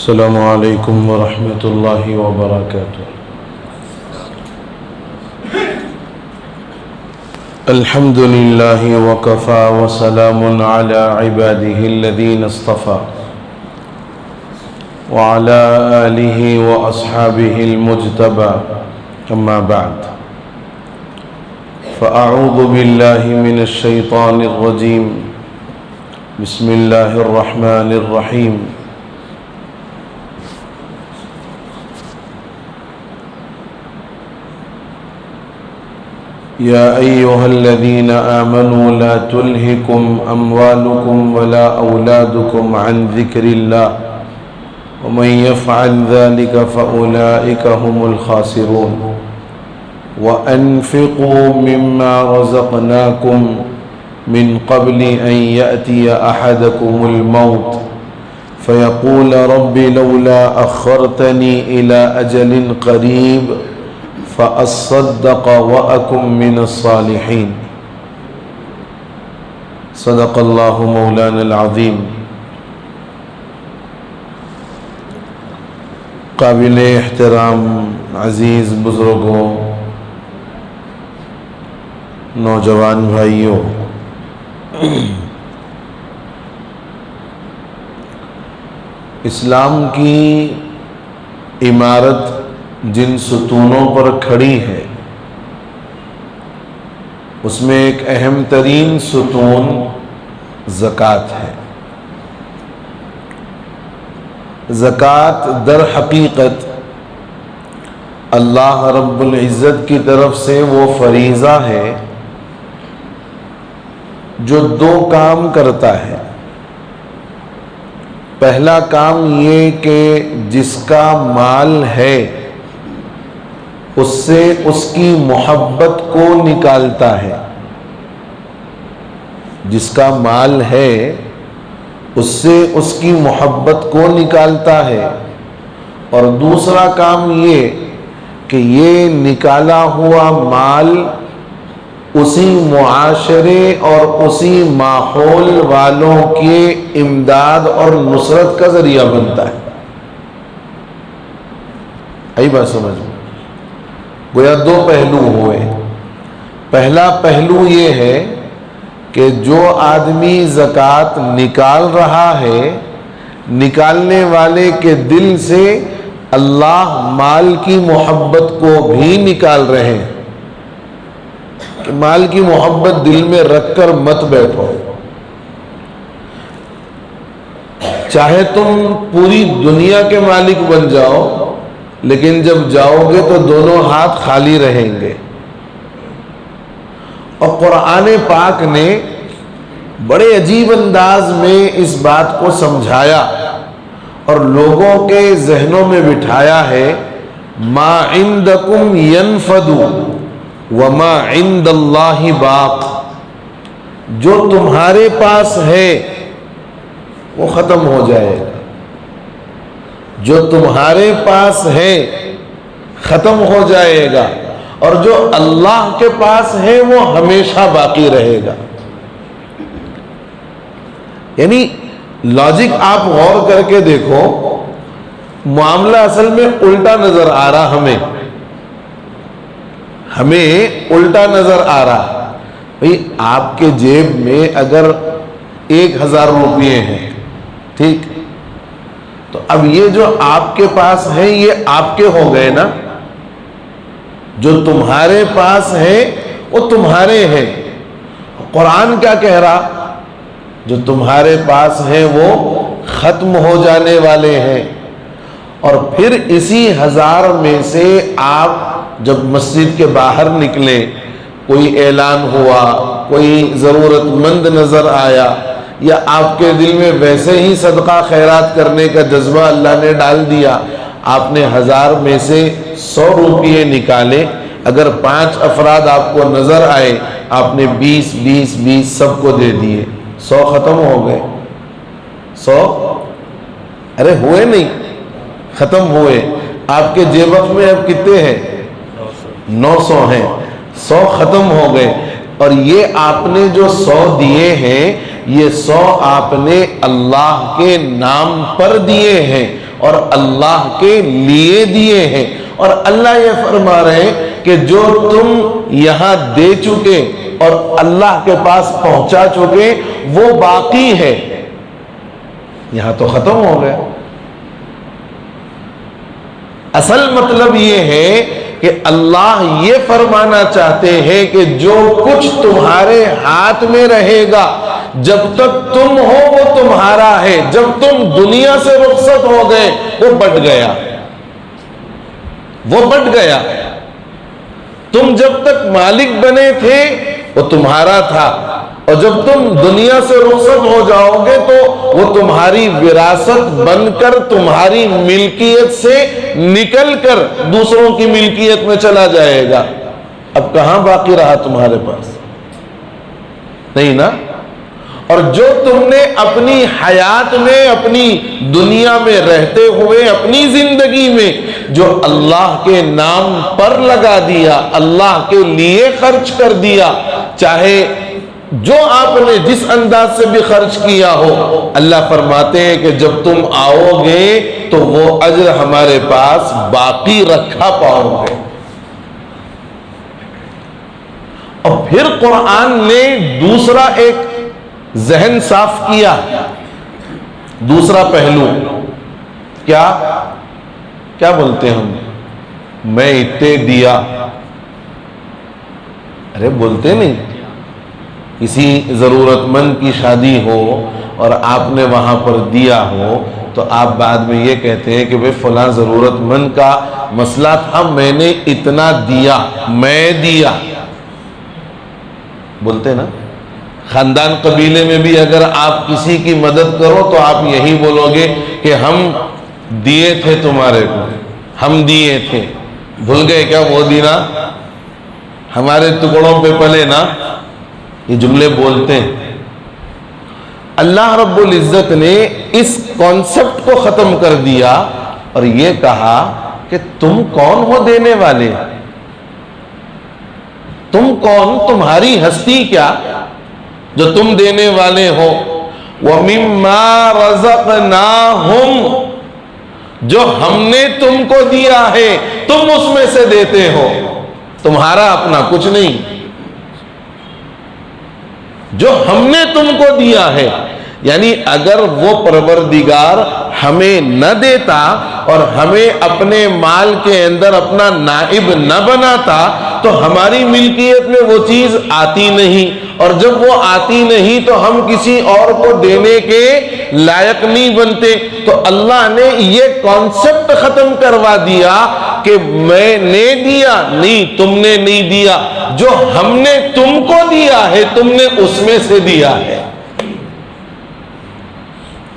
السلام علیکم ورحمۃ اللہ وبرکاتہ۔ الحمد للہ وکفی وسلام علی عبادہ الذین اصطفی وعلی آلہ واصحابہ المجتبی، اما بعد فاعوذ باللہ من الشیطان الرجیم، بسم اللہ الرحمن الرحیم۔ یا ایہا الذین آمنوا لا تلہکم اموالکم ولا اولادکم عن ذکر اللہ ومن یفعل ذلک فاولئک هم الخاسرون وانفقوا مما رزقناکم من قبل ان یأتی احدکم الموت فیقول رب لولا اخرتنی الى اجل قریب فأصدق وأكن من الصالحين۔ صدق اللہ مولانا العظیم۔ قابل احترام عزیز بزرگوں، نوجوان بھائیوں، اسلام کی عمارت جن ستونوں پر کھڑی ہے اس میں ایک اہم ترین ستون زکوٰۃ ہے۔ زکوٰۃ در حقیقت اللہ رب العزت کی طرف سے وہ فریضہ ہے جو دو کام کرتا ہے۔ پہلا کام یہ کہ جس کا مال ہے اس سے اس کی محبت کو نکالتا ہے، جس کا مال ہے اس سے اس کی محبت کو نکالتا ہے۔ اور دوسرا کام یہ کہ یہ نکالا ہوا مال اسی معاشرے اور اسی ماحول والوں کے امداد اور نصرت کا ذریعہ بنتا ہے۔ آئی بات سمجھ میں؟ گویا دو پہلو ہوئے۔ پہلا پہلو یہ ہے کہ جو آدمی زکوٰۃ نکال رہا ہے، نکالنے والے کے دل سے اللہ مال کی محبت کو بھی نکال رہے ہیں کہ مال کی محبت دل میں رکھ کر مت بیٹھو۔ چاہے تم پوری دنیا کے مالک بن جاؤ لیکن جب جاؤ گے تو دونوں ہاتھ خالی رہیں گے۔ اور قرآن پاک نے بڑے عجیب انداز میں اس بات کو سمجھایا اور لوگوں کے ذہنوں میں بٹھایا ہے، ما عندکم ینفد وما عند اللہ باق۔ جو تمہارے پاس ہے وہ ختم ہو جائے گا، جو تمہارے پاس ہے ختم ہو جائے گا، اور جو اللہ کے پاس ہے وہ ہمیشہ باقی رہے گا۔ یعنی لاجک آپ غور کر کے دیکھو، معاملہ اصل میں الٹا نظر آ رہا، ہمیں الٹا نظر آ رہا۔ بھئی آپ کے جیب میں اگر 1000 روپیے ہیں، ٹھیک، تو اب یہ جو آپ کے پاس ہے یہ آپ کے ہو گئے نا، جو تمہارے پاس ہے وہ تمہارے ہیں۔ قرآن کیا کہہ رہا؟ جو تمہارے پاس ہے وہ ختم ہو جانے والے ہیں۔ اور پھر اسی 1000 میں سے آپ جب مسجد کے باہر نکلے، کوئی اعلان ہوا، کوئی ضرورت مند نظر آیا، یا آپ کے دل میں ویسے ہی صدقہ خیرات کرنے کا جذبہ اللہ نے ڈال دیا، آپ نے 1000 میں سے 100 روپیے نکالے، اگر 5 افراد آپ کو نظر آئے، آپ نے 20 سب کو دے دیے، 100 ختم ہو گئے۔ 100 ارے ہوئے نہیں، ختم ہوئے۔ آپ کے جیب میں اب کتنے ہیں؟ 900 ہیں، 100 ختم ہو گئے۔ اور یہ آپ نے جو 100 دیے ہیں، یہ 100 آپ نے اللہ کے نام پر دیے ہیں، اور اللہ کے لیے دیے ہیں. اور اللہ یہ فرما رہے ہیں کہ جو تم یہاں دے چکے اور اللہ کے پاس پہنچا چکے وہ باقی ہے. یہاں تو ختم ہو گیا. اصل مطلب یہ ہے کہ اللہ یہ فرمانا چاہتے ہیں کہ جو کچھ تمہارے ہاتھ میں رہے گا جب تک تم ہو وہ تمہارا ہے. جب تم دنیا سے رخصت ہو گئے وہ بٹ گیا، وہ بٹ گیا. تم جب تک مالک بنے تھے وہ تمہارا تھا، اور جب تم دنیا سے رخصت ہو جاؤ گے تو وہ تمہاری وراثت بن کر تمہاری ملکیت سے نکل کر دوسروں کی ملکیت میں چلا جائے گا. اب کہاں باقی رہا تمہارے پاس؟ نہیں نا. اور جو تم نے اپنی حیات میں، اپنی دنیا میں رہتے ہوئے، اپنی زندگی میں جو اللہ کے نام پر لگا دیا، اللہ کے لیے خرچ کر دیا، چاہے جو آپ نے جس انداز سے بھی خرچ کیا ہو، اللہ فرماتے ہیں کہ جب تم آؤ گے تو وہ اجر ہمارے پاس باقی رکھا پاؤ گے. اور پھر قرآن نے دوسرا ایک ذہن صاف کیا، دوسرا پہلو. کیا بولتے ہم؟ میں اتنے دیا. ارے بولتے نہیں. کسی ضرورت مند کی شادی ہو اور آپ نے وہاں پر دیا ہو تو آپ بعد میں یہ کہتے ہیں کہ بھئی فلاں ضرورت مند کا مسئلہ تھا، میں نے اتنا دیا، میں دیا. بولتے نا. خاندان قبیلے میں بھی اگر آپ کسی کی مدد کرو تو آپ یہی بولو گے کہ ہم دیے تھے تمہارے کو، ہم دیے تھے. بھول گئے کیا وہ دینا؟ ہمارے ٹکڑوں پہ پلے نا. یہ جملے بولتے ہیں. اللہ رب العزت نے اس کانسیپٹ کو ختم کر دیا اور یہ کہا کہ تم کون ہو دینے والے؟ تم کون؟ تمہاری ہستی کیا جو تم دینے والے ہو؟ وَمِمَّا رَزَقْنَاهُمْ، جو ہم نے تم کو دیا ہے تم اس میں سے دیتے ہو، تمہارا اپنا کچھ نہیں. جو ہم نے تم کو دیا ہے، یعنی اگر وہ پروردگار ہمیں نہ دیتا اور ہمیں اپنے مال کے اندر اپنا نائب نہ بناتا تو ہماری ملکیت میں وہ چیز آتی نہیں، اور جب وہ آتی نہیں تو ہم کسی اور کو دینے کے لائق نہیں بنتے. تو اللہ نے یہ کانسیپٹ ختم کروا دیا کہ میں نے دیا نہیں، تم نے نہیں دیا. جو ہم نے تم کو دیا ہے تم نے اس میں سے دیا ہے.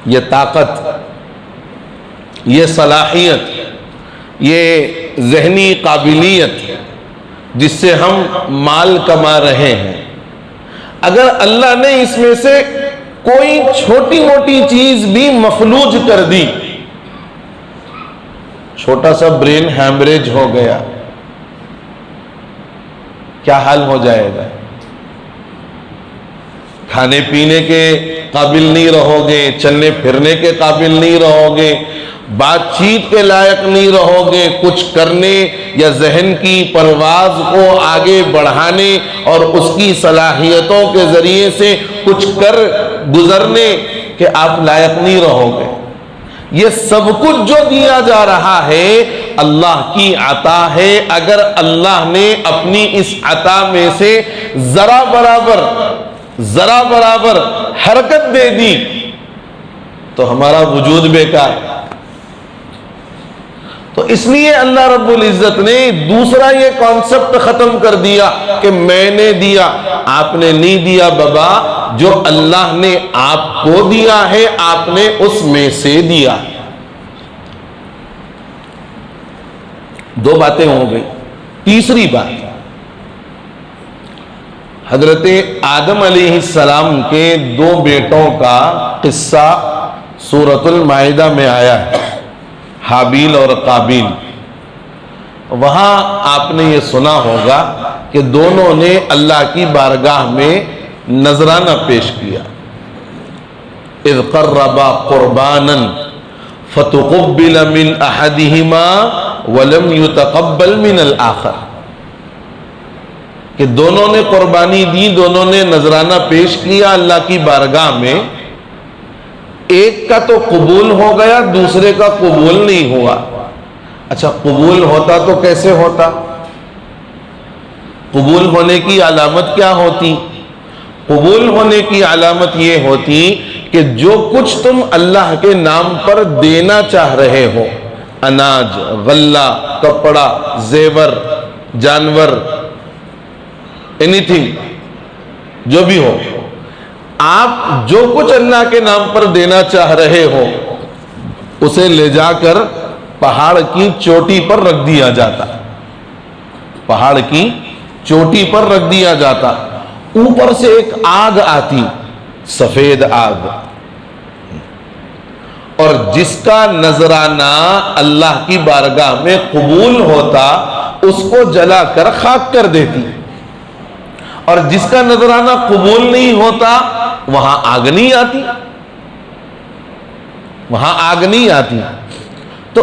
یہ طاقت، یہ صلاحیت، یہ ذہنی قابلیت جس سے ہم مال کما رہے ہیں، اگر اللہ نے اس میں سے کوئی چھوٹی موٹی چیز بھی مفلوج کر دی، چھوٹا سا برین ہیمریج ہو گیا، کیا حال ہو جائے گا؟ کھانے پینے کے قابل نہیں رہو گے، چلنے پھرنے کے قابل نہیں رہو گے، بات چیت کے لائق نہیں رہو گے، کچھ کرنے یا ذہن کی پرواز کو آگے بڑھانے اور اس کی صلاحیتوں کے ذریعے سے کچھ کر گزرنے کے آپ لائق نہیں رہو گے. یہ سب کچھ جو دیا جا رہا ہے اللہ کی عطا ہے. اگر اللہ نے اپنی اس عطا میں سے ذرا برابر حرکت دے دی تو ہمارا وجود بیکار. تو اس لیے اللہ رب العزت نے دوسرا یہ کانسیپٹ ختم کر دیا کہ میں نے دیا. آپ نے نہیں دیا بابا، جو اللہ نے آپ کو دیا ہے آپ نے اس میں سے دیا. دو باتیں ہو گئی. تیسری بات، حضرت آدم علیہ السلام کے دو بیٹوں کا قصہ سورۃ المائدہ میں آیا ہے، حابیل اور قابیل. وہاں آپ نے یہ سنا ہوگا کہ دونوں نے اللہ کی بارگاہ میں نذرانہ پیش کیا. اذ قربا قربانا فتقبل من احدہما ولم يتقبل من الآخر، کہ دونوں نے قربانی دی، دونوں نے نذرانہ پیش کیا اللہ کی بارگاہ میں، ایک کا تو قبول ہو گیا، دوسرے کا قبول نہیں ہوا۔ اچھا قبول ہوتا تو کیسے ہوتا؟ قبول ہونے کی علامت کیا ہوتی؟ قبول ہونے کی علامت یہ ہوتی کہ جو کچھ تم اللہ کے نام پر دینا چاہ رہے ہو، اناج، غلہ، کپڑا، زیور، جانور، اینی تھنگ جو بھی ہو، آپ جو کچھ اللہ کے نام پر دینا چاہ رہے ہو اسے لے جا کر پہاڑ کی چوٹی پر رکھ دیا جاتا، پہاڑ کی چوٹی پر رکھ دیا جاتا، اوپر سے ایک آگ آتی، سفید آگ، اور جس کا نذرانہ اللہ کی بارگاہ میں قبول ہوتا اس کو جلا کر خاک کر دیتی، اور جس کا نذرانہ قبول نہیں ہوتا وہاں آگ نہیں آتی، وہاں آگ نہیں آتی۔ تو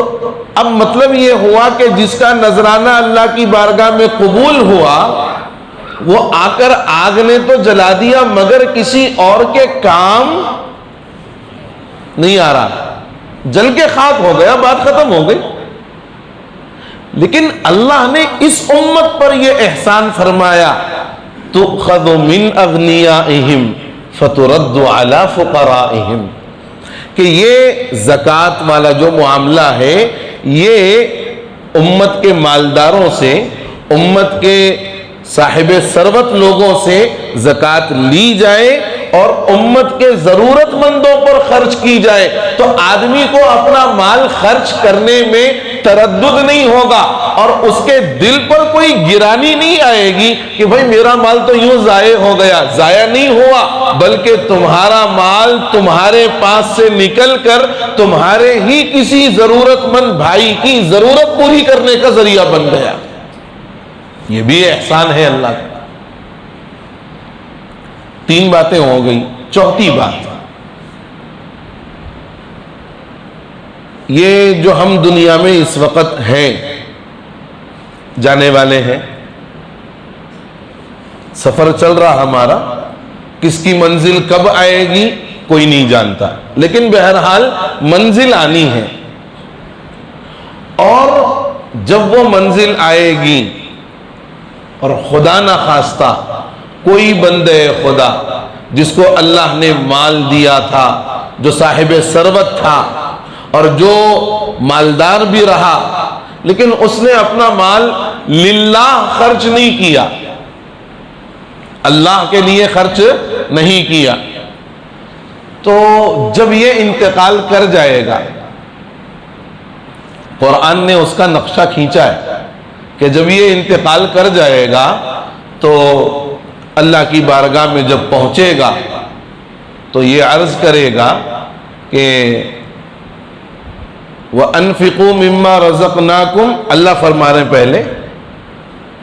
اب مطلب یہ ہوا کہ جس کا نذرانہ اللہ کی بارگاہ میں قبول ہوا وہ آ کر آگ نے تو جلا دیا مگر کسی اور کے کام نہیں آ رہا، جل کے خاک ہو گیا، بات ختم ہو گئی۔ لیکن اللہ نے اس امت پر یہ احسان فرمایا، تؤخذ من اغنیائہم فترد علی فقرائہم، کہ یہ زکوٰۃ والا جو معاملہ ہے یہ امت کے مالداروں سے، امت کے صاحب ثروت لوگوں سے زکوٰۃ لی جائے اور امت کے ضرورت مندوں پر خرچ کی جائے، تو آدمی کو اپنا مال خرچ کرنے میں تردد نہیں ہوگا اور اس کے دل پر کوئی گرانی نہیں آئے گی کہ بھئی میرا مال تو یوں ضائع ہو گیا۔ ضائع نہیں ہوا بلکہ تمہارا مال تمہارے پاس سے نکل کر تمہارے ہی کسی ضرورت مند بھائی کی ضرورت پوری کرنے کا ذریعہ بن گیا۔ یہ بھی احسان ہے اللہ کا۔ تین باتیں ہو گئی، چوتھی بات، یہ جو ہم دنیا میں اس وقت ہیں، جانے والے ہیں، سفر چل رہا ہمارا، کس کی منزل کب آئے گی کوئی نہیں جانتا، لیکن بہرحال منزل آنی ہے، اور جب وہ منزل آئے گی اور خدا نہ خواستہ کوئی بندے خدا جس کو اللہ نے مال دیا تھا، جو صاحب ثروت تھا اور جو مالدار بھی رہا، لیکن اس نے اپنا مال للہ خرچ نہیں کیا، اللہ کے لیے خرچ نہیں کیا، تو جب یہ انتقال کر جائے گا، قرآن نے اس کا نقشہ کھینچا ہے کہ جب یہ انتقال کر جائے گا تو اللہ کی بارگاہ میں جب پہنچے گا تو یہ عرض کرے گا کہ وَأَنفِقُوا مِمَّا رَزَقْنَاكُمْ، اللہ فرما رہے ہیں پہلے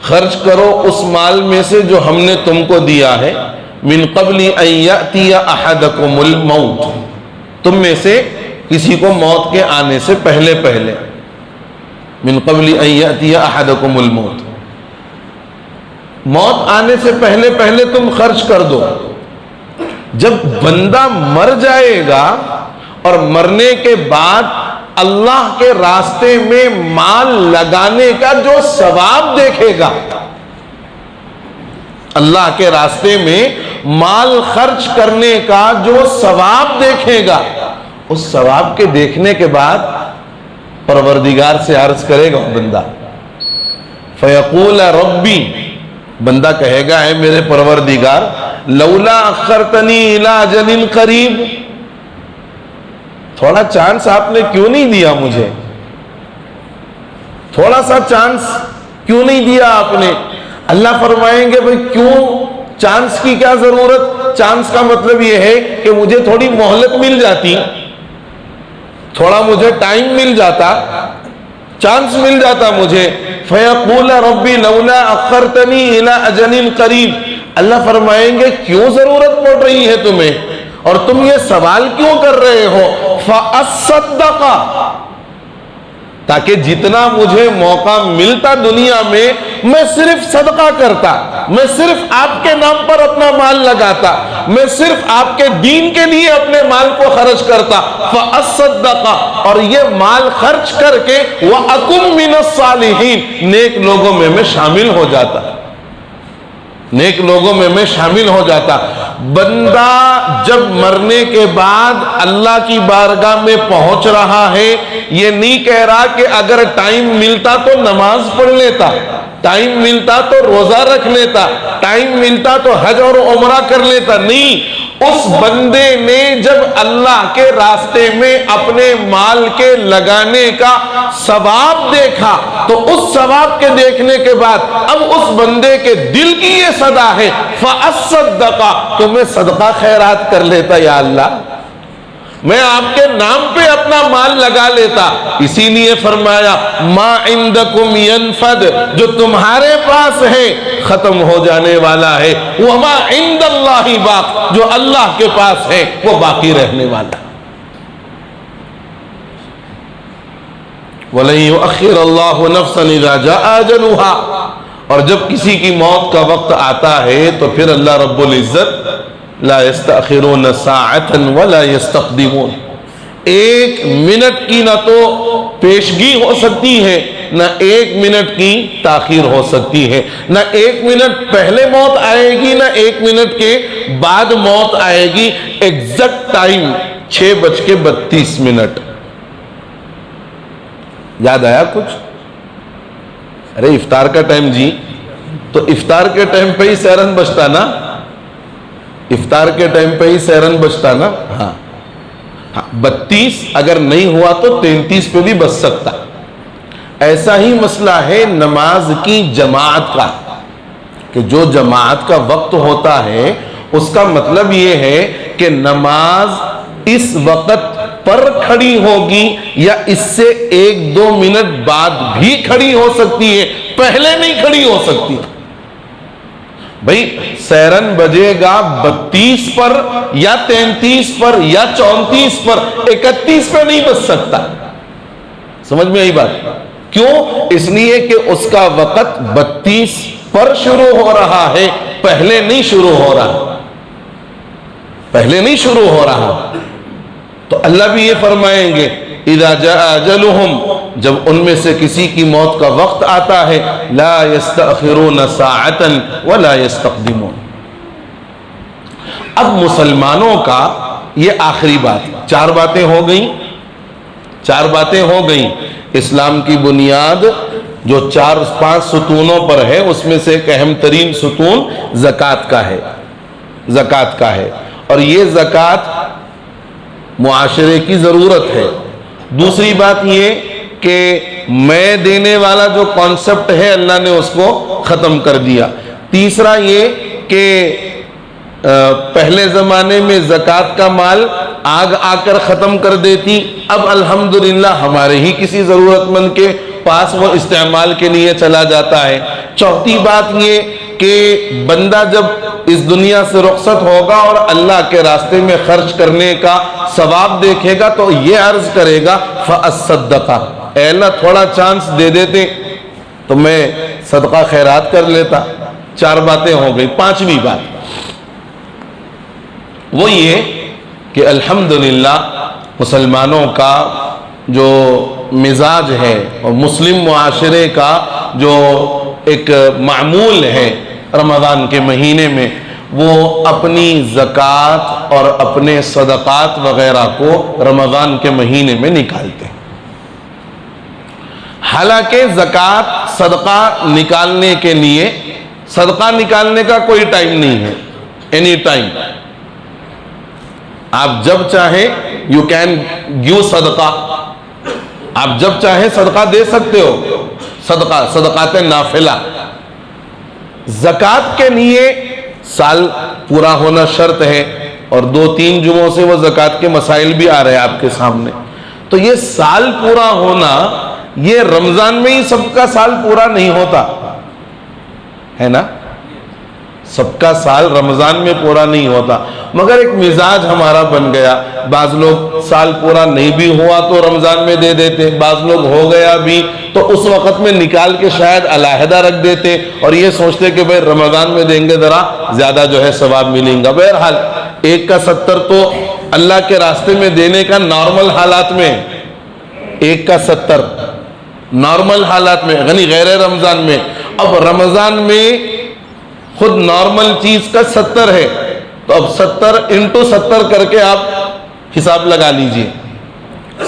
خرچ کرو اس مال میں سے جو ہم نے تم کو دیا ہے، مِن قَبْلِ أَن يَأْتِيَ أَحَدَكُمُ الْمَوْتُ، تم میں سے کسی کو موت کے آنے سے پہلے پہلے، من قبل ان یأتی احدکم الموت، موت آنے سے پہلے پہلے تم خرچ کر دو۔ جب بندہ مر جائے گا اور مرنے کے بعد اللہ کے راستے میں مال لگانے کا جو ثواب دیکھے گا، اللہ کے راستے میں مال خرچ کرنے کا جو ثواب دیکھے گا، اس ثواب کے دیکھنے کے بعد پروردگار سے عرض کرے گا بندہ، فیقول ربی، بندہ کہے گا اے میرے پروردگار، لولا اخرتنی الی اجل قریب، تھوڑا چانس آپ نے کیوں نہیں دیا مجھے، تھوڑا سا چانس کیوں نہیں دیا آپ نے؟ اللہ فرمائیں گے بھئی کیوں، چانس کی کیا ضرورت؟ چانس کا مطلب یہ ہے کہ مجھے تھوڑی مہلت مل جاتی، تھوڑا مجھے ٹائم مل جاتا، چانس مل جاتا مجھے۔ فیقول ربی لولا اخرتنی الی اجل قریب، اللہ فرمائیں گے کیوں ضرورت پڑ رہی ہے تمہیں اور تم یہ سوال کیوں کر رہے ہو؟ فَأَصَّدَّقَ، تاکہ جتنا مجھے موقع ملتا دنیا میں میں صرف صدقہ کرتا، میں صرف آپ کے نام پر اپنا مال لگاتا، میں صرف آپ کے دین کے لیے اپنے مال کو خرچ کرتا، فَأَصَّدَّقَ، اور یہ مال خرچ کر کے وَأَكُن مِّنَ الصَّالِحِينَ، نیک لوگوں میں شامل ہو جاتا، نیک لوگوں میں شامل ہو جاتا۔ بندہ جب مرنے کے بعد اللہ کی بارگاہ میں پہنچ رہا ہے، یہ نہیں کہہ رہا کہ اگر ٹائم ملتا تو نماز پڑھ لیتا، ٹائم ملتا تو روزہ رکھ لیتا، ٹائم ملتا تو حج اور عمرہ کر لیتا، نہیں۔ اس بندے نے جب اللہ کے راستے میں اپنے مال کے لگانے کا ثواب دیکھا تو اس ثواب کے دیکھنے کے بعد اب اس بندے کے دل کی یہ صدا ہے فَأَصَّدَّقَ، تو میں صدقہ خیرات کر لیتا، یا اللہ میں آپ کے نام پہ اپنا مال لگا لیتا۔ اسی لیے فرمایا ما عندکم ینفد، جو تمہارے پاس ہے ختم ہو جانے والا ہے، وما عند اللہ باق، جو اللہ کے پاس ہے وہ باقی رہنے والا ہے۔ وَلَن يُؤَخِّرَ اللَّهُ نَفْسًا إِذَا جَاءَ أَجَلُهَا، اور جب کسی کی موت کا وقت آتا ہے تو پھر اللہ رب العزت لا يستأخرون ساعة ولا يستقدمون، ایک منٹ کی نہ تو پیشگی ہو سکتی ہے، نہ ایک منٹ کی تاخیر ہو سکتی ہے، نہ ایک منٹ پہلے موت آئے گی نہ ایک منٹ کے بعد موت آئے گی۔ Exact time 6:32۔ یاد آیا کچھ؟ ارے افطار کا ٹائم جی، تو افطار کے ٹائم پہ ہی سیرن بجتا نا، افطار کے ٹائم پہ ہی سیرن بجتا نا، ہاں 32 اگر نہیں ہوا تو 33 پہ بھی بچ سکتا۔ ایسا ہی مسئلہ ہے نماز کی جماعت کا، کہ جو جماعت کا وقت ہوتا ہے اس کا مطلب یہ ہے کہ نماز اس وقت پر کھڑی ہوگی یا اس سے 1-2 منٹ بعد بھی کھڑی ہو سکتی ہے، پہلے نہیں کھڑی ہو سکتی۔ بھئی سیرن بجے گا 32 پر یا 33 پر یا 34 پر، 31 پہ نہیں بچ سکتا۔ سمجھ میں آئی بات؟ کیوں؟ اس لیے کہ اس کا وقت 32 پر شروع ہو رہا ہے، پہلے نہیں شروع ہو رہا، پہلے نہیں شروع ہو رہا۔ تو اللہ بھی یہ فرمائیں گے اذا جاء اجلهم، جب ان میں سے کسی کی موت کا وقت آتا ہے لا يستأخرون ساعة ولا يستقدمون۔ اب مسلمانوں کا یہ آخری بات، 4 باتیں ہو گئیں، 4 باتیں ہو گئیں۔ اسلام کی بنیاد جو 4-5 ستونوں پر ہے اس میں سے ایک اہم ترین ستون زکوٰۃ کا ہے، زکوٰۃ کا ہے، اور یہ زکوٰۃ معاشرے کی ضرورت ہے۔ دوسری بات یہ کہ میں دینے والا جو کانسیپٹ ہے اللہ نے اس کو ختم کر دیا۔ تیسرا یہ کہ پہلے زمانے میں زکوٰۃ کا مال آگ آ کر ختم کر دیتی، اب الحمدللہ ہمارے ہی کسی ضرورت مند کے پاس وہ استعمال کے لیے چلا جاتا ہے۔ چوتھی بات یہ کہ بندہ جب اس دنیا سے رخصت ہوگا اور اللہ کے راستے میں خرچ کرنے کا ثواب دیکھے گا تو یہ عرض کرے گا فَأَصَّدَّقَ، اے اللہ تھوڑا چانس دے دیتے تو میں صدقہ خیرات کر لیتا۔ 4 باتیں ہو گئی۔ 5ویں بات وہ یہ کہ الحمدللہ مسلمانوں کا جو مزاج ہے اور مسلم معاشرے کا جو ایک معمول ہے رمضان کے مہینے میں، وہ اپنی زکوٰۃ اور اپنے صدقات وغیرہ کو رمضان کے مہینے میں نکالتے ہیں۔ حالانکہ زکوٰۃ صدقہ نکالنے کے لیے، صدقہ نکالنے کا کوئی ٹائم نہیں ہے، اینی ٹائم آپ جب چاہیں یو کین گیو صدقہ، آپ جب چاہیں صدقہ دے سکتے ہو، صدقات نافلہ۔ زکوٰۃ کے لیے سال پورا ہونا شرط ہے، اور 2-3 جمعوں سے وہ زکوٰۃ کے مسائل بھی آ رہے ہیں آپ کے سامنے۔ تو یہ سال پورا ہونا، یہ رمضان میں ہی سب کا سال پورا نہیں ہوتا ہے نا، سب کا سال رمضان میں پورا نہیں ہوتا، مگر ایک مزاج ہمارا بن گیا، بعض لوگ سال پورا نہیں بھی ہوا تو رمضان میں دے دیتے، بعض لوگ ہو گیا بھی تو اس وقت میں نکال کے شاید علیحدہ رکھ دیتے اور یہ سوچتے کہ بھئی رمضان میں دیں گے ذرا زیادہ جو ہے ثواب ملیں گا۔ بہرحال 1 کا 70 تو اللہ کے راستے میں دینے کا نارمل حالات میں، 1 کا 70 نارمل حالات میں، یعنی غیر رمضان میں۔ اب رمضان میں خود نارمل چیز کا 70 ہے، تو اب 70 انٹو 70 کر کے آپ حساب لگا لیجئے،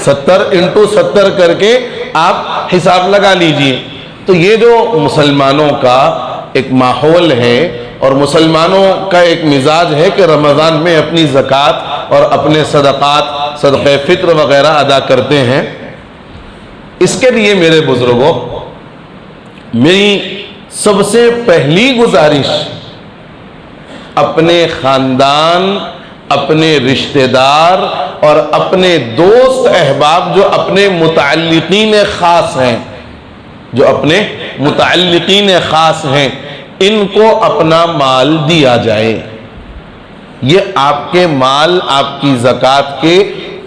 70 انٹو 70 کر کے آپ حساب لگا لیجئے۔ تو یہ جو مسلمانوں کا ایک ماحول ہے اور مسلمانوں کا ایک مزاج ہے کہ رمضان میں اپنی زکوٰۃ اور اپنے صدقات، صدقہ فطر وغیرہ ادا کرتے ہیں، اس کے لیے میرے بزرگوں میری سب سے پہلی گزارش اپنے خاندان، اپنے رشتہ دار اور اپنے دوست احباب جو اپنے متعلقین خاص ہیں، جو اپنے متعلقین خاص ہیں، ان کو اپنا مال دیا جائے۔ یہ آپ کے مال، آپ کی زکوٰۃ کے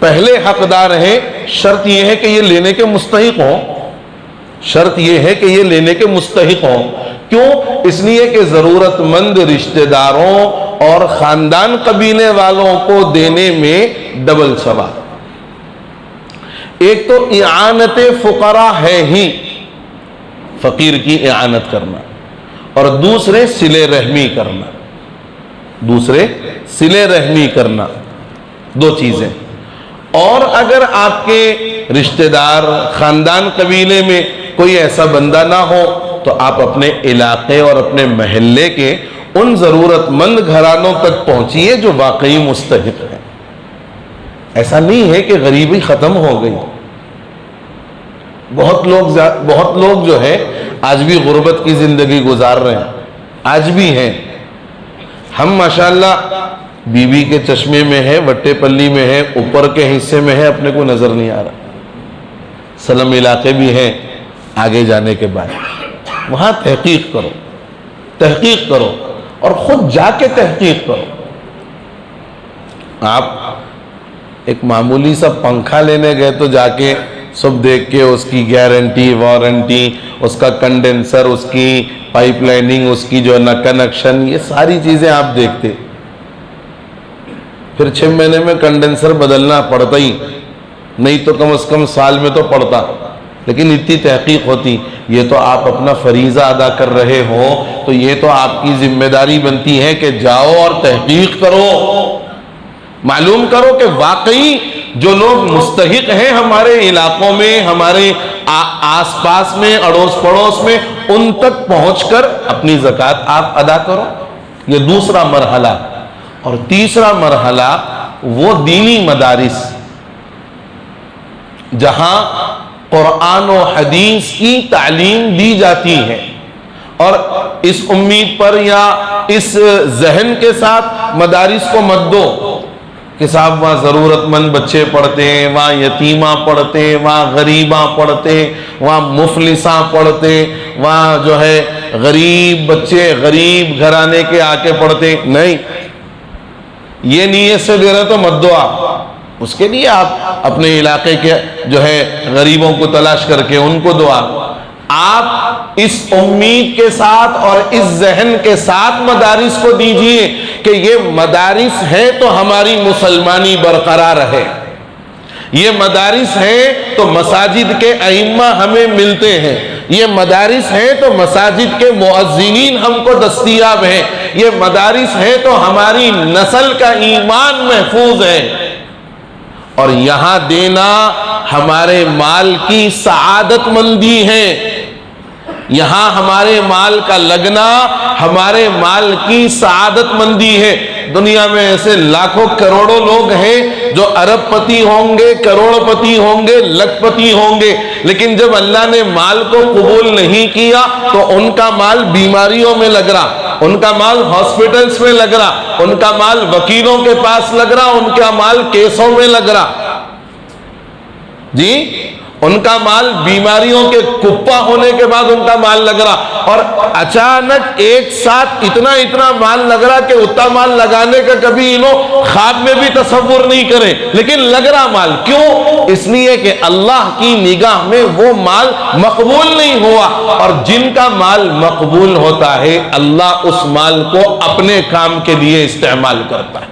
پہلے حقدار ہیں۔ شرط یہ ہے کہ یہ لینے کے مستحق ہوں، شرط یہ ہے کہ یہ لینے کے مستحق ہوں۔ کیوں؟ اس لیے کہ ضرورت مند رشتہ داروں اور خاندان قبیلے والوں کو دینے میں ڈبل ثواب۔ ایک تو اعانت فقراء ہے ہی، فقیر کی اعانت کرنا، اور دوسرے صلہ رحمی کرنا، دوسرے صلہ رحمی کرنا، 2 چیزیں۔ اور اگر آپ کے رشتہ دار، خاندان قبیلے میں کوئی ایسا بندہ نہ ہو تو آپ اپنے علاقے اور اپنے محلے کے ان ضرورت مند گھرانوں تک پہنچیے جو واقعی مستحق ہیں۔ ایسا نہیں ہے کہ غریبی ختم ہو گئی۔ بہت لوگ جو ہے آج بھی غربت کی زندگی گزار رہے ہیں، آج بھی ہیں۔ ہم ماشاءاللہ بیوی کے چشمے میں ہے، وٹے پلی میں ہے، اوپر کے حصے میں ہے، اپنے کو نظر نہیں آ رہا۔ سلم علاقے بھی ہیں آگے جانے کے بعد، وہاں تحقیق کرو، تحقیق کرو اور خود جا کے تحقیق کرو۔ آپ ایک معمولی سا پنکھا لینے گئے تو جا کے سب دیکھ کے اس کی گارنٹی، وارنٹی، اس کا کنڈنسر، اس کی پائپ لائننگ، اس کی جو کنیکشن، یہ ساری چیزیں آپ دیکھتے۔ پھر 6 مہینے میں کنڈنسر بدلنا پڑتا ہی، نہیں تو کم از کم سال میں تو پڑتا، لیکن اتنی تحقیق ہوتی۔ یہ تو آپ اپنا فریضہ ادا کر رہے ہو تو یہ تو آپ کی ذمہ داری بنتی ہے کہ جاؤ اور تحقیق کرو، معلوم کرو کہ واقعی جو لوگ مستحق ہیں ہمارے علاقوں میں، ہمارے آس پاس میں، اڑوس پڑوس میں، ان تک پہنچ کر اپنی زکوٰۃ آپ ادا کرو۔ یہ دوسرا مرحلہ۔ اور تیسرا مرحلہ وہ دینی مدارس جہاں قرآن و حدیث کی تعلیم دی جاتی ہے، اور اس امید پر یا اس ذہن کے ساتھ مدارس کو مت دو کہ صاحب وہاں ضرورت مند بچے پڑھتے ہیں، وہاں یتیماں پڑھتے ہیں، وہاں غریباں پڑھتے ہیں، وہاں مفلساں پڑھتے ہیں، وہاں جو ہے غریب بچے غریب گھرانے کے آ کے پڑھتے ہیں۔ نہیں، یہ نیت سے دے رہے تو مت دو آپ، اس کے لیے آپ اپنے علاقے کے جو ہے غریبوں کو تلاش کر کے ان کو دعا۔ آپ اس امید کے ساتھ اور اس ذہن کے ساتھ مدارس کو دیجئے کہ یہ مدارس ہے تو ہماری مسلمانی برقرار ہے، یہ مدارس ہیں تو مساجد کے ائمہ ہمیں ملتے ہیں، یہ مدارس ہیں تو مساجد کے مؤذنین ہم کو دستیاب ہیں، یہ مدارس ہیں تو ہماری نسل کا ایمان محفوظ ہے، اور یہاں دینا ہمارے مال کی سعادت مندی ہے، یہاں ہمارے مال کا لگنا ہمارے مال کی سعادت مندی ہے۔ دنیا میں ایسے لاکھوں کروڑوں لوگ ہیں جو ارب پتی ہوں گے، کروڑ پتی ہوں گے، لکھ پتی ہوں گے، لیکن جب اللہ نے مال کو قبول نہیں کیا تو ان کا مال بیماریوں میں لگ رہا، ان کا مال ہاسپٹلز میں لگ رہا، ان کا مال وکیلوں کے پاس لگ رہا، ان کا مال کیسوں میں لگ رہا۔ جی، ان کا مال بیماریوں کے کپا ہونے کے بعد ان کا مال لگ رہا، اور اچانک ایک ساتھ اتنا مال لگ رہا کہ اتنا مال لگانے کا کبھی انہوں خواب میں بھی تصور نہیں کرے، لیکن لگ رہا مال کیوں؟ اس لیے کہ اللہ کی نگاہ میں وہ مال مقبول نہیں ہوا، اور جن کا مال مقبول ہوتا ہے اللہ اس مال کو اپنے کام کے لیے استعمال کرتا ہے۔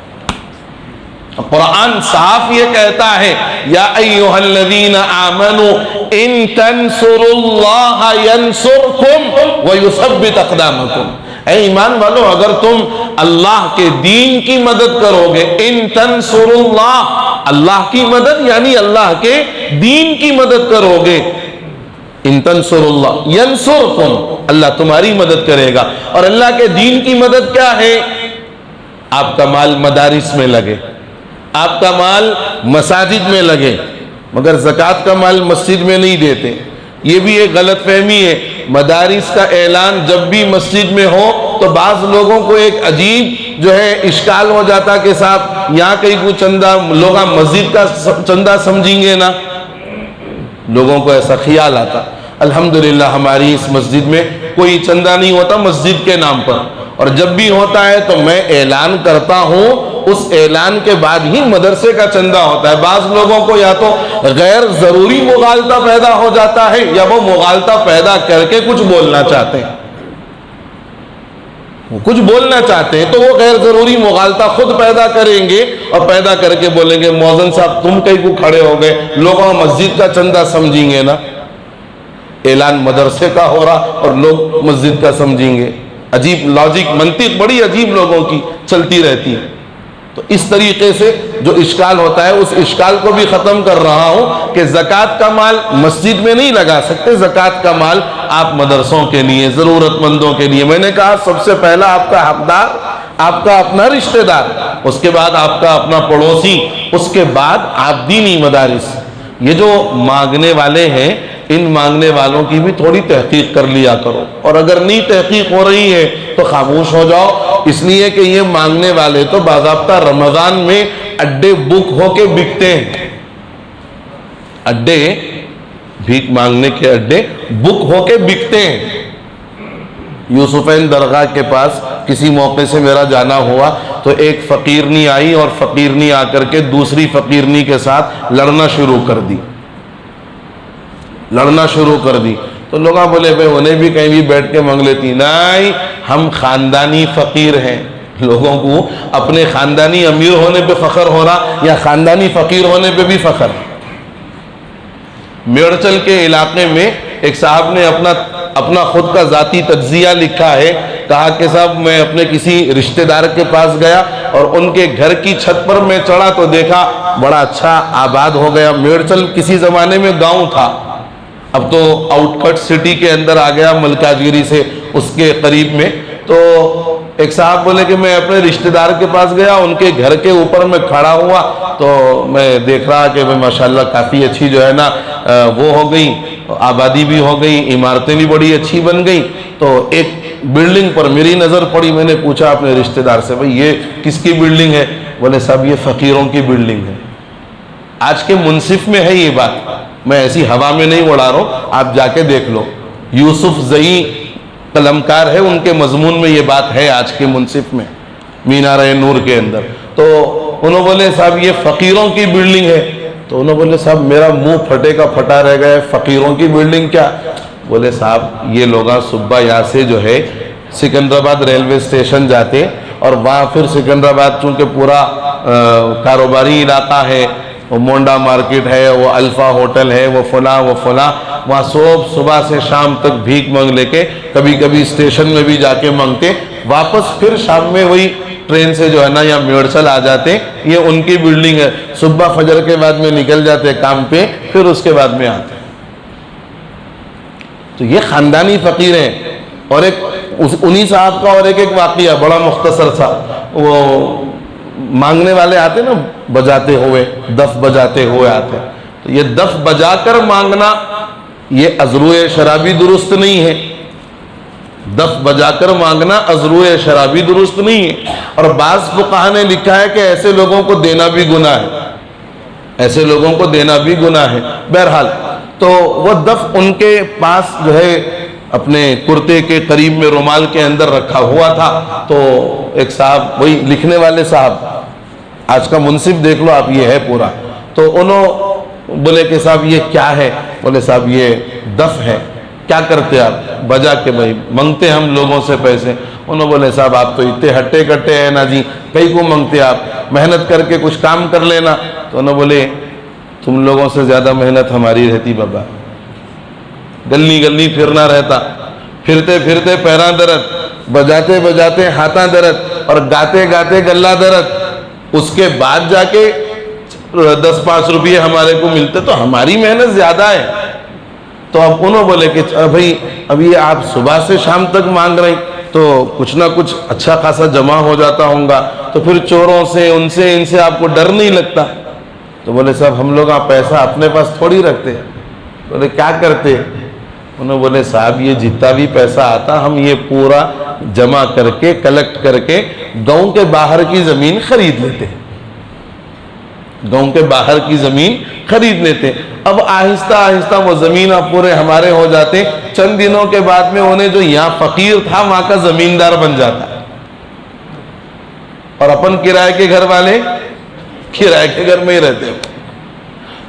قرآن صاف یہ کہتا ہے یا ایھا الذین آمنوا ان تنصروا اللہ ینصرکم ویثبت اقدامکم، اے ایمان والو اگر تم اللہ کے دین کی مدد کرو گے، ان تنصروا اللہ، اللہ کی مدد یعنی اللہ کے دین کی مدد کرو گے، ان تنصروا اللہ ینصرکم، اللہ تمہاری مدد کرے گا۔ اور اللہ کے دین کی مدد کیا ہے؟ آپ کا مال مدارس میں لگے، آپ کا مال مساجد میں لگے، مگر زکوٰۃ کا مال مسجد میں نہیں دیتے۔ یہ بھی ایک غلط فہمی ہے۔ مدارس کا اعلان جب بھی مسجد میں ہو تو بعض لوگوں کو ایک عجیب جو ہے اشکال ہو جاتا کہ صاحب یہاں کہیں کوئی چندہ، لوگ مسجد کا چندہ سمجھیں گے نا، لوگوں کو ایسا خیال آتا۔ الحمدللہ ہماری اس مسجد میں کوئی چندہ نہیں ہوتا مسجد کے نام پر، اور جب بھی ہوتا ہے تو میں اعلان کرتا ہوں، اس اعلان کے بعد ہی مدرسے کا چندہ ہوتا ہے۔ بعض لوگوں کو یا تو غیر ضروری مغالطہ پیدا ہو جاتا ہے یا وہ مغالطہ پیدا کر کے کچھ بولنا چاہتے ہیں، وہ کچھ بولنا چاہتے ہیں تو وہ غیر ضروری مغالطہ خود پیدا کریں گے اور پیدا کر کے بولیں گے مؤذن صاحب تم کہیں کو کھڑے ہو گئے، لوگوں مسجد کا چندہ سمجھیں گے نا، اعلان مدرسے کا ہو رہا اور لوگ مسجد کا سمجھیں گے۔ عجیب لاجک، منطق بڑی عجیب لوگوں کی چلتی رہتی ہے۔ تو اس طریقے سے جو اشکال ہوتا ہے اس اشکال کو بھی ختم کر رہا ہوں کہ زکوٰۃ کا مال مسجد میں نہیں لگا سکتے، زکوٰۃ کا مال آپ مدرسوں کے لیے، ضرورت مندوں کے لیے۔ میں نے کہا سب سے پہلا آپ کا حقدار آپ کا اپنا رشتہ دار، اس کے بعد آپ کا اپنا پڑوسی، اس کے بعد آپ دینی مدارس۔ یہ جو مانگنے والے ہیں ان مانگنے والوں کی بھی تھوڑی تحقیق کر لیا کرو، اور اگر نہیں تحقیق ہو رہی ہے تو خاموش ہو جاؤ، اس لیے کہ یہ مانگنے والے تو باضابطہ رمضان میں اڈے بک ہو کے بکتے ہیں، اڈے بھیک مانگنے کے اڈے بک ہو کے بکتے ہیں۔ یوسفین درگاہ کے پاس کسی موقع سے میرا جانا ہوا تو ایک فقیرنی آئی اور فقیرنی آ کر کے دوسری فقیرنی کے ساتھ لڑنا شروع کر دی، تو لوگ بولے بھائی انہیں بھی کہیں بھی بیٹھ کے مانگ لیتی، نہیں ہم خاندانی فقیر ہیں۔ لوگوں کو اپنے خاندانی امیر ہونے پہ فخر ہو رہا یا خاندانی فقیر ہونے پہ بھی فخر۔ میڑچل کے علاقے میں ایک صاحب نے اپنا خود کا ذاتی تجزیہ لکھا ہے، کہا کہ صاحب میں اپنے کسی رشتہ دار کے پاس گیا اور ان کے گھر کی چھت پر میں چڑھا تو دیکھا بڑا اچھا آباد ہو گیا۔ میڑچل کسی زمانے میں گاؤں تھا، اب تو آؤٹ کٹ سٹی کے اندر آ گیا، ملکاجگیری سے اس کے قریب میں۔ تو ایک صاحب بولے کہ میں اپنے رشتہ دار کے پاس گیا، ان کے گھر کے اوپر میں کھڑا ہوا تو میں دیکھ رہا کہ ماشاءاللہ کافی اچھی جو ہے نا وہ ہو گئی، آبادی بھی ہو گئی، عمارتیں بھی بڑی اچھی بن گئی۔ تو ایک بلڈنگ پر میری نظر پڑی، میں نے پوچھا اپنے رشتہ دار سے بھائی یہ کس کی بلڈنگ ہے؟ بولے صاحب یہ فقیروں کی بلڈنگ ہے۔ آج کے منصف میں ہے یہ بات، میں ایسی ہوا میں نہیں اڑا رہا ہوں، آپ جا کے دیکھ لو، یوسف زئی قلمکار ہے، ان کے مضمون میں یہ بات ہے آج کے منصف میں، مینار نور کے اندر۔ تو انہوں بولے صاحب یہ فقیروں کی بلڈنگ ہے، تو انہوں بولے صاحب میرا منہ پھٹے کا پھٹا رہ گیا، فقیروں کی بلڈنگ کیا؟ بولے صاحب یہ لوگ صبح یہاں سے جو ہے سکندرآباد ریلوے اسٹیشن جاتے، اور وہاں پھر سکندرآباد چونکہ پورا کاروباری علاقہ ہے، وہ مونڈا مارکیٹ ہے، وہ الفا ہوٹل ہے، وہ فلاں وہاں صبح سے شام تک بھیک مانگ لے کے کبھی کبھی اسٹیشن میں بھی جا کے مانگتے، واپس پھر شام میں وہی ٹرین سے جو ہے نا یا میڑچل آ جاتے۔ یہ ان کی بلڈنگ ہے، صبح فجر کے بعد میں نکل جاتے کام پہ، پھر اس کے بعد میں آتے۔ تو یہ خاندانی فقیر ہیں۔ اور ایک انہی صاحب کا اور ایک واقعہ بڑا مختصر تھا، وہ مانگنے والے آتے نا بجاتے ہوئے، دف بجاتے ہوئے آتے، تو یہ دف بجا کر مانگنا یہ ازرو شرابی درست نہیں ہے، دف بجا کر مانگنا ازرو شرابی درست نہیں ہے۔ اور بعض فقہا نے لکھا ہے کہ ایسے لوگوں کو دینا بھی گناہ ہے، ایسے لوگوں کو دینا بھی گناہ ہے۔ بہرحال تو وہ دف ان کے پاس جو ہے اپنے کرتے کے قریب میں رومال کے اندر رکھا ہوا تھا. تو ایک صاحب، وہی لکھنے والے صاحب، آج کا منصف دیکھ لو آپ، یہ ہے پورا. تو انہوں بولے کہ صاحب یہ کیا ہے؟ بولے صاحب یہ دف ہے. کیا کرتے آپ؟ بجا کے بھائی منگتے ہم لوگوں سے پیسے. انہوں بولے صاحب آپ تو اتنے ہٹے کٹے ہیں نا جی، کئی کو منگتے آپ، محنت کر کے کچھ کام کر لینا. تو انہوں بولے تم لوگوں سے زیادہ محنت ہماری رہتی بابا. گلی گلی پھرنا رہتا، پھرتے پھرتے پیراں درد، بجاتے بجاتے ہاتھاں درد، اور گاتے گاتے گلا درد. اس کے بعد جا کے 10-5 روپئے ہمارے کو ملتے، تو ہماری محنت زیادہ ہے. تو اب انہوں بولے کہ بھائی اب یہ آپ صبح سے شام تک مانگ رہے ہیں تو کچھ نہ کچھ اچھا خاصا جمع ہو جاتا ہوں گا، تو پھر چوروں سے ان سے آپ کو ڈر نہیں لگتا؟ تو بولے صاحب ہم لوگ پیسہ اپنے پاس تھوڑی رکھتے. بولے کیا کرتے؟ انہوں بولے صاحب یہ جتنا بھی پیسہ آتا ہم یہ پورا جمع کر کے کلیکٹ کر کے گاؤں کے باہر کی زمین خرید لیتے. گاؤں کے باہر کی زمین خرید لیتے. اب آہستہ آہستہ وہ زمین اب پورے ہمارے ہو جاتے. چند دنوں کے بعد میں انہیں جو یہاں فقیر تھا وہاں کا زمیندار بن جاتا، اور اپن کرائے کے گھر والے کرائے کے گھر میں ہی رہتے.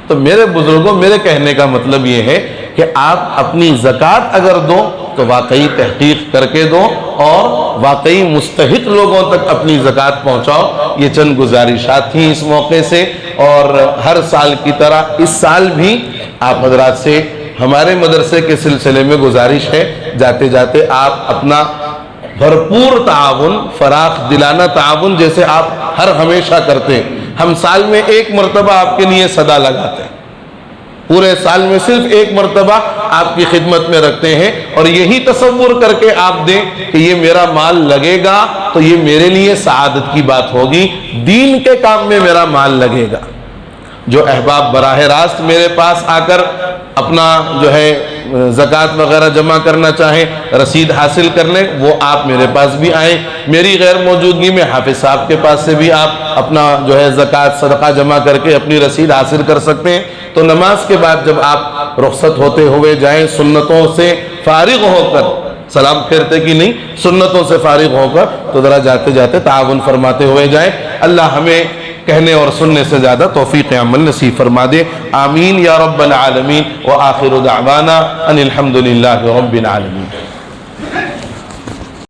تو میرے بزرگوں، میرے کہنے کا مطلب یہ ہے کہ آپ اپنی زکوٰۃ اگر دو تو واقعی تحقیق کر کے دو، اور واقعی مستحق لوگوں تک اپنی زکوٰۃ پہنچاؤ. یہ چند گزارشات تھیں اس موقع سے. اور ہر سال کی طرح اس سال بھی آپ حضرات سے ہمارے مدرسے کے سلسلے میں گزارش ہے، جاتے جاتے آپ اپنا بھرپور تعاون، فراخ دلانہ تعاون جیسے آپ ہر ہمیشہ کرتے ہیں. ہم سال میں ایک مرتبہ آپ کے لیے صدا لگاتے ہیں، پورے سال میں صرف ایک مرتبہ آپ کی خدمت میں رکھتے ہیں، اور یہی تصور کر کے آپ دیں کہ یہ میرا مال لگے گا تو یہ میرے لیے سعادت کی بات ہوگی، دین کے کام میں میرا مال لگے گا. جو احباب براہ راست میرے پاس آ کر اپنا جو ہے زکوٰۃ وغیرہ جمع کرنا چاہیں، رسید حاصل کر لیں، وہ آپ میرے پاس بھی آئیں. میری غیر موجودگی میں حافظ صاحب کے پاس سے بھی آپ اپنا جو ہے زکوٰۃ صدقہ جمع کر کے اپنی رسید حاصل کر سکتے ہیں. تو نماز کے بعد جب آپ رخصت ہوتے ہوئے جائیں، سنتوں سے فارغ ہو کر، سلام پھیرتے کی نہیں، سنتوں سے فارغ ہو کر، تو ذرا جاتے جاتے تعاون فرماتے ہوئے جائیں. اللہ ہمیں کہنے اور سننے سے زیادہ توفیق عمل نصیب فرما دے. آمین یا رب العالمین. وآخر دعوانا ان الحمد للہ رب العالمین.